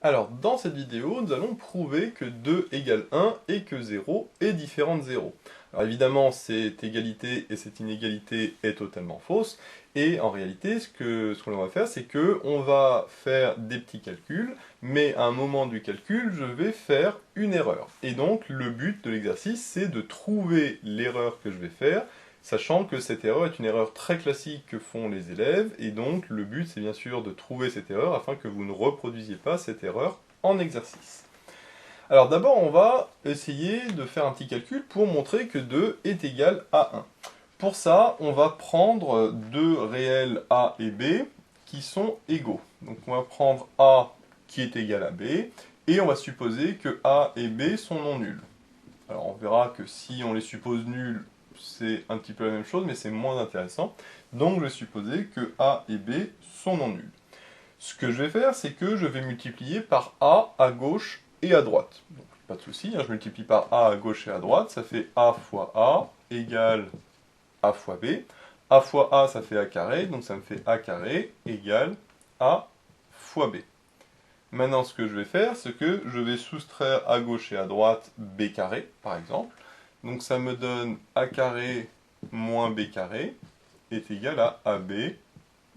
Alors, dans cette vidéo, nous allons prouver que 2 égale 1 et que 0 est différent de 0. Alors évidemment, cette égalité et cette inégalité est totalement fausse, et en réalité, ce que l'on va faire, c'est que on va faire des petits calculs, mais à un moment du calcul, je vais faire une erreur. Et donc, le but de l'exercice, c'est de trouver l'erreur que je vais faire, sachant que cette erreur est une erreur très classique que font les élèves, et donc le but c'est bien sûr de trouver cette erreur afin que vous ne reproduisiez pas cette erreur en exercice. Alors d'abord on va essayer de faire un petit calcul pour montrer que 2 est égal à 1. Pour ça, on va prendre deux réels A et B qui sont égaux. Donc on va prendre A qui est égal à B, et on va supposer que A et B sont non nuls. Alors on verra que si on les suppose nuls, c'est un petit peu la même chose, mais c'est moins intéressant. Donc je vais supposer que A et B sont non nuls. Ce que je vais faire, c'est que je vais multiplier par A à gauche et à droite. Donc, pas de souci, je multiplie par A à gauche et à droite, ça fait A fois A égale A fois B. A fois A, ça fait A carré, donc ça me fait A carré égale A fois B. Maintenant, ce que je vais faire, c'est que je vais soustraire à gauche et à droite B carré, par exemple. Donc ça me donne A carré moins B carré est égal à AB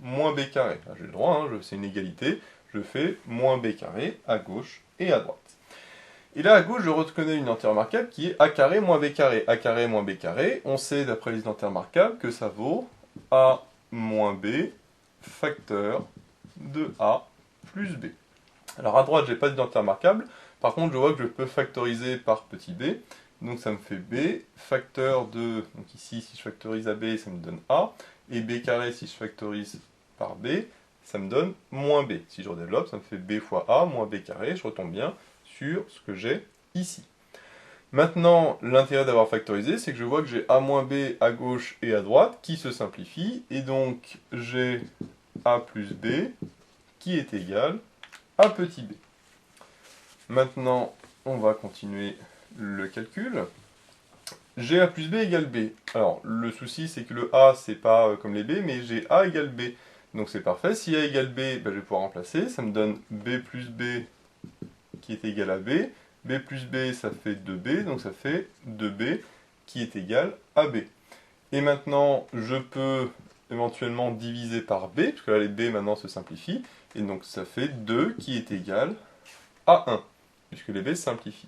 moins B carré. J'ai le droit, c'est une égalité. Je fais moins B carré à gauche et à droite. Et là, à gauche, je reconnais une identité remarquable qui est A carré moins B carré. A carré moins B carré, on sait d'après les identités remarquables que ça vaut A moins B facteur de A plus B. Alors à droite, j'ai pas d'identité remarquable. Par contre, je vois que je peux factoriser par petit b. Donc ça me fait b facteur de... Donc ici, si je factorise AB, ça me donne A. Et b carré, si je factorise par b, ça me donne moins b. Si je redéveloppe, ça me fait b fois A moins b carré. Je retombe bien sur ce que j'ai ici. Maintenant, l'intérêt d'avoir factorisé, c'est que je vois que j'ai A moins b à gauche et à droite qui se simplifient. Et donc, j'ai A plus b qui est égal à petit b. Maintenant, on va continuer le calcul. J'ai A plus B égale B. Alors, le souci, c'est que le A, c'est pas comme les B, mais j'ai A égale B. Donc c'est parfait. Si A égale B, je vais pouvoir remplacer. Ça me donne B plus B qui est égal à B. B plus B, ça fait 2B, donc ça fait 2B qui est égal à B. Et maintenant, je peux éventuellement diviser par B, parce que là, les B maintenant se simplifient. Et donc ça fait 2 qui est égal à 1, puisque les b se simplifient.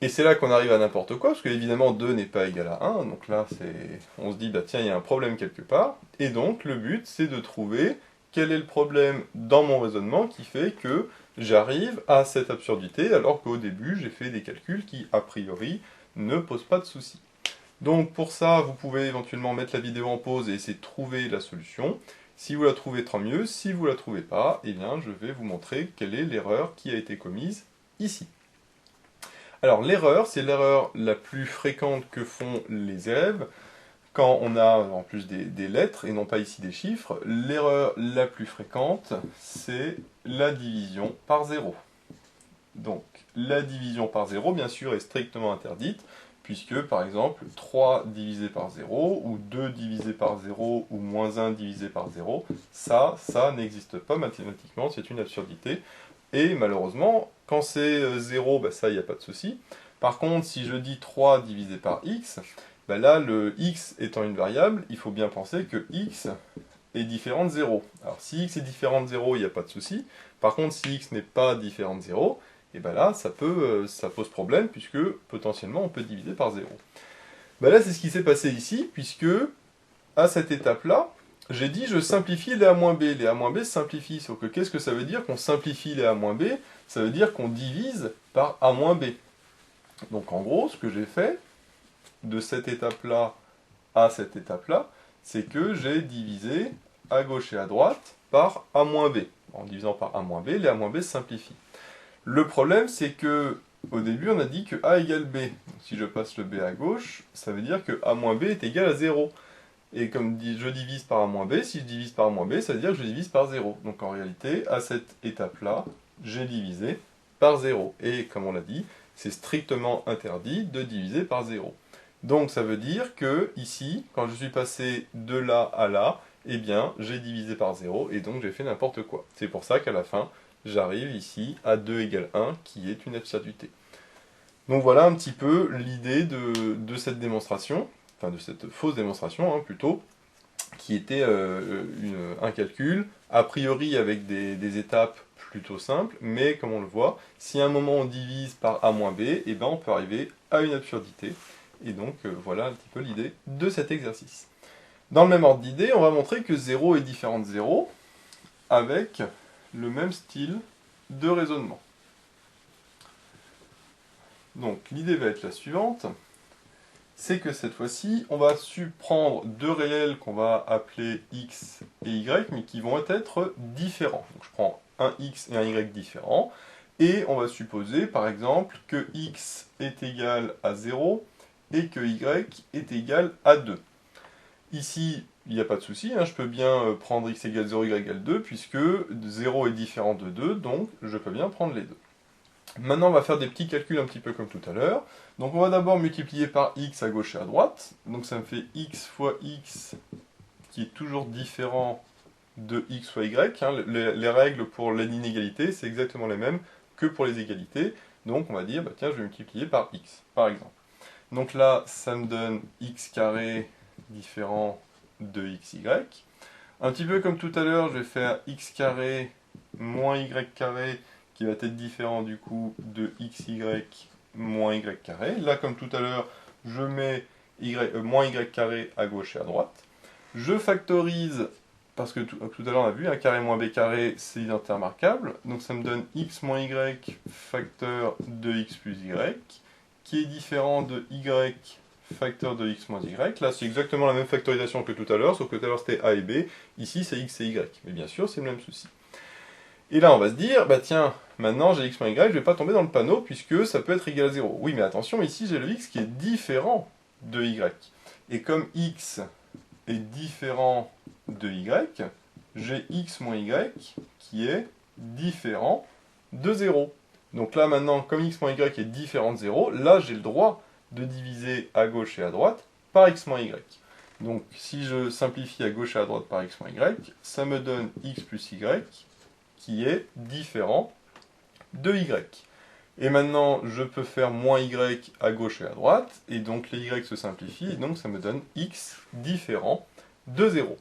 Et c'est là qu'on arrive à n'importe quoi, parce que évidemment 2 n'est pas égal à 1, donc là on se dit, tiens, il y a un problème quelque part, et donc le but c'est de trouver quel est le problème dans mon raisonnement qui fait que j'arrive à cette absurdité, alors qu'au début j'ai fait des calculs qui, a priori, ne posent pas de soucis. Donc pour ça, vous pouvez éventuellement mettre la vidéo en pause et essayer de trouver la solution. Si vous la trouvez, tant mieux. Si vous ne la trouvez pas, eh bien, je vais vous montrer quelle est l'erreur qui a été commise ici. Alors l'erreur, c'est l'erreur la plus fréquente que font les élèves quand on a en plus des lettres et non pas ici des chiffres. L'erreur la plus fréquente, c'est la division par 0. Donc la division par 0, bien sûr, est strictement interdite, puisque par exemple 3 divisé par 0, ou 2 divisé par 0, ou moins 1 divisé par 0, ça n'existe pas mathématiquement, c'est une absurdité. Et malheureusement, quand c'est 0, ça, il n'y a pas de souci. Par contre, si je dis 3 divisé par x, là, le x étant une variable, il faut bien penser que x est différent de 0. Alors si x est différent de 0, il n'y a pas de souci. Par contre, si x n'est pas différent de 0, et là, ça pose problème, puisque potentiellement, on peut diviser par 0. Là, c'est ce qui s'est passé ici, puisque, à cette étape-là, j'ai dit je simplifie les A-B. Les A-B se simplifient, sauf que qu'est-ce que ça veut dire qu'on simplifie les A-B? Ça veut dire qu'on divise par A-B. Donc en gros, ce que j'ai fait, de cette étape-là à cette étape-là, c'est que j'ai divisé à gauche et à droite par A-B. En divisant par A-B, les A-B se simplifient. Le problème, c'est que au début, on a dit que A égale B. Donc, si je passe le B à gauche, ça veut dire que A-B est égal à 0. Et comme dit, je divise par A-B, si je divise par A-B, ça veut dire que je divise par 0. Donc en réalité, à cette étape-là, j'ai divisé par 0. Et comme on l'a dit, c'est strictement interdit de diviser par 0. Donc ça veut dire que ici, quand je suis passé de là à là, eh bien, j'ai divisé par 0 et donc j'ai fait n'importe quoi. C'est pour ça qu'à la fin, j'arrive ici à 2 égale 1, qui est une absurdité. Donc voilà un petit peu l'idée de cette démonstration, enfin de cette fausse démonstration hein, plutôt, qui était un calcul, a priori avec des étapes plutôt simples, mais comme on le voit, si à un moment on divise par a moins b, et ben on peut arriver à une absurdité. Et donc voilà un petit peu l'idée de cet exercice. Dans le même ordre d'idée, on va montrer que 0 est différent de 0 avec le même style de raisonnement. Donc l'idée va être la suivante, c'est que cette fois-ci, on va prendre deux réels qu'on va appeler x et y, mais qui vont être différents. Donc je prends un x et un y différents, et on va supposer par exemple que x est égal à 0 et que y est égal à 2. Ici, il n'y a pas de souci, hein, je peux bien prendre x égale 0, y égale 2, puisque 0 est différent de 2, donc je peux bien prendre les deux. Maintenant, on va faire des petits calculs un petit peu comme tout à l'heure. Donc on va d'abord multiplier par x à gauche et à droite. Donc ça me fait x fois x, qui est toujours différent de x fois y. Hein. Les règles pour l'inégalité, c'est exactement les mêmes que pour les égalités. Donc on va dire, bah, tiens, je vais multiplier par x, par exemple. Donc là, ça me donne x carré différent de xy. Un petit peu comme tout à l'heure, je vais faire x carré moins y carré, qui va être différent du coup de xy moins y carré. Là, comme tout à l'heure, je mets moins y carré à gauche et à droite. Je factorise, parce que tout à l'heure on a vu, un carré moins b carré, c'est l'identité remarquable. Donc ça me donne x moins y facteur de x plus y, qui est différent de y facteur de x moins y. Là, c'est exactement la même factorisation que tout à l'heure, sauf que tout à l'heure c'était a et b. Ici, c'est x et y. Mais bien sûr, c'est le même souci. Et là, on va se dire, bah tiens, maintenant j'ai x moins y, je ne vais pas tomber dans le panneau, puisque ça peut être égal à 0. Oui, mais attention, ici j'ai le x qui est différent de y. Et comme x est différent de y, j'ai x moins y qui est différent de 0. Donc là, maintenant, comme x moins y est différent de 0, là, j'ai le droit de diviser à gauche et à droite par x moins y. Donc, si je simplifie à gauche et à droite par x moins y, ça me donne x plus y, qui est différent de y. Et maintenant, je peux faire moins y à gauche et à droite, et donc les y se simplifient, et donc ça me donne x différent de 0.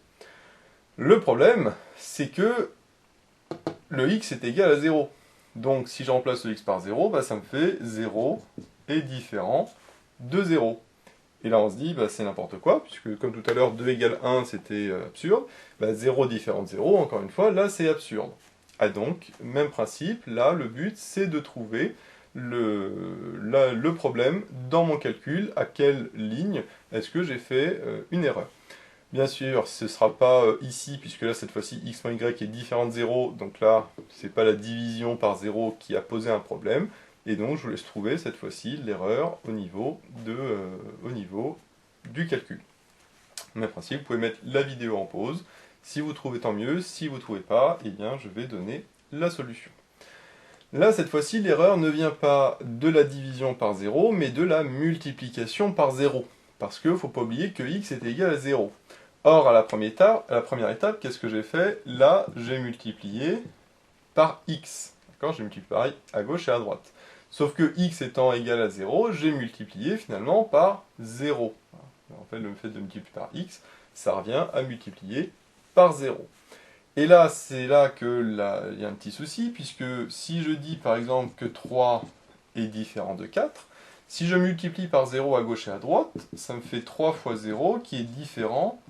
Le problème, c'est que le x est égal à 0. Donc si je remplace le x par 0, bah, ça me fait 0 est différent de 0. Et là on se dit, bah, c'est n'importe quoi, puisque comme tout à l'heure, 2 égale 1, c'était absurde. Bah, 0 différent de 0, encore une fois, là c'est absurde. Ah donc, même principe, là le but c'est de trouver le problème dans mon calcul, à quelle ligne est-ce que j'ai fait une erreur. Bien sûr, ce ne sera pas ici, puisque là, cette fois-ci, x moins y est différent de 0, donc là, c'est pas la division par 0 qui a posé un problème, et donc je vous laisse trouver, cette fois-ci, l'erreur au niveau du calcul. Même principe, vous pouvez mettre la vidéo en pause, si vous trouvez tant mieux, si vous ne trouvez pas, eh bien, je vais donner la solution. Là, cette fois-ci, l'erreur ne vient pas de la division par 0, mais de la multiplication par 0. Parce qu'il ne faut pas oublier que x est égal à 0. Or, à la première étape, qu'est-ce que j'ai fait? Là, j'ai multiplié par x. D'accord? J'ai multiplié pareil à gauche et à droite. Sauf que x étant égal à 0, j'ai multiplié finalement par 0. En fait, le fait de multiplier par x, ça revient à multiplier par 0. Et là, c'est là qu'il y a un petit souci, puisque si je dis par exemple que 3 est différent de 4, si je multiplie par 0 à gauche et à droite, ça me fait 3 fois 0 qui est différent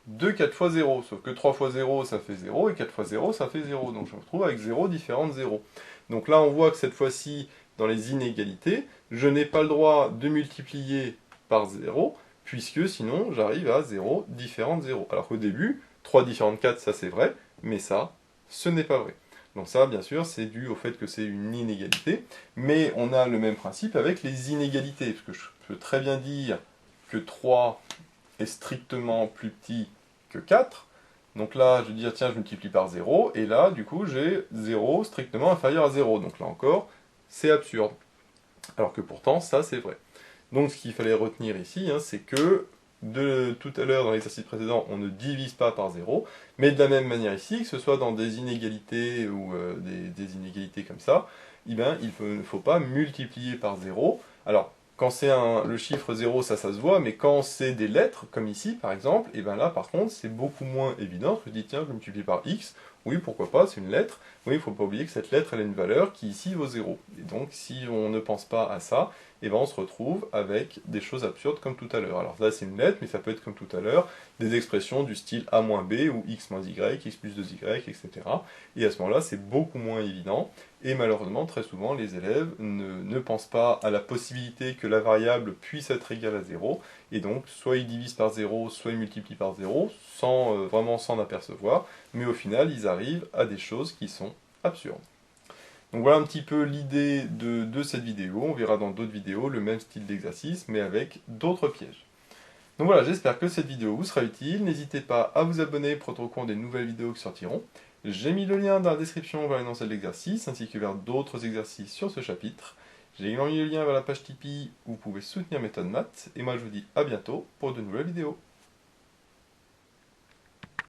de 4 fois 0. Sauf que 3 fois 0, ça fait 0, et 4 fois 0, ça fait 0. Donc je me retrouve avec 0 différent de 0. Donc là, on voit que cette fois-ci, dans les inégalités, je n'ai pas le droit de multiplier par 0, puisque sinon, j'arrive à 0 différent de 0. Alors qu'au début, 3 différent de 4, ça c'est vrai, mais ça, ce n'est pas vrai. Donc ça, bien sûr, c'est dû au fait que c'est une inégalité, mais on a le même principe avec les inégalités, parce que je peux très bien dire que 3 est strictement plus petit que 4, donc là, je vais dire, tiens, je multiplie par 0, et là, du coup, j'ai 0 strictement inférieur à 0, donc là encore, c'est absurde. Alors que pourtant, ça, c'est vrai. Donc ce qu'il fallait retenir ici, hein, c'est que de tout à l'heure dans l'exercice précédent, on ne divise pas par 0, mais de la même manière ici, que ce soit dans des inégalités ou des inégalités comme ça, eh ben, il ne faut pas multiplier par 0. Alors, quand c'est le chiffre 0, ça se voit, mais quand c'est des lettres, comme ici par exemple, et bien là par contre c'est beaucoup moins évident. Je dis tiens, je multiplie par x, oui pourquoi pas, c'est une lettre, oui il ne faut pas oublier que cette lettre elle a une valeur qui ici vaut 0. Et donc si on ne pense pas à ça, et ben on se retrouve avec des choses absurdes comme tout à l'heure. Alors là c'est une lettre, mais ça peut être comme tout à l'heure, des expressions du style a moins b ou x moins y, x plus 2y, etc. Et à ce moment-là c'est beaucoup moins évident. Et malheureusement, très souvent, les élèves ne pensent pas à la possibilité que la variable puisse être égale à 0, et donc soit ils divisent par 0, soit ils multiplient par 0, sans vraiment s'en apercevoir, mais au final, ils arrivent à des choses qui sont absurdes. Donc voilà un petit peu l'idée de cette vidéo. On verra dans d'autres vidéos le même style d'exercice, mais avec d'autres pièges. Donc voilà, j'espère que cette vidéo vous sera utile. N'hésitez pas à vous abonner pour être au courant des nouvelles vidéos qui sortiront. J'ai mis le lien dans la description vers l'énoncé de l'exercice, ainsi que vers d'autres exercices sur ce chapitre. J'ai également mis le lien vers la page Tipeee où vous pouvez soutenir Méthode Maths. Et moi je vous dis à bientôt pour de nouvelles vidéos.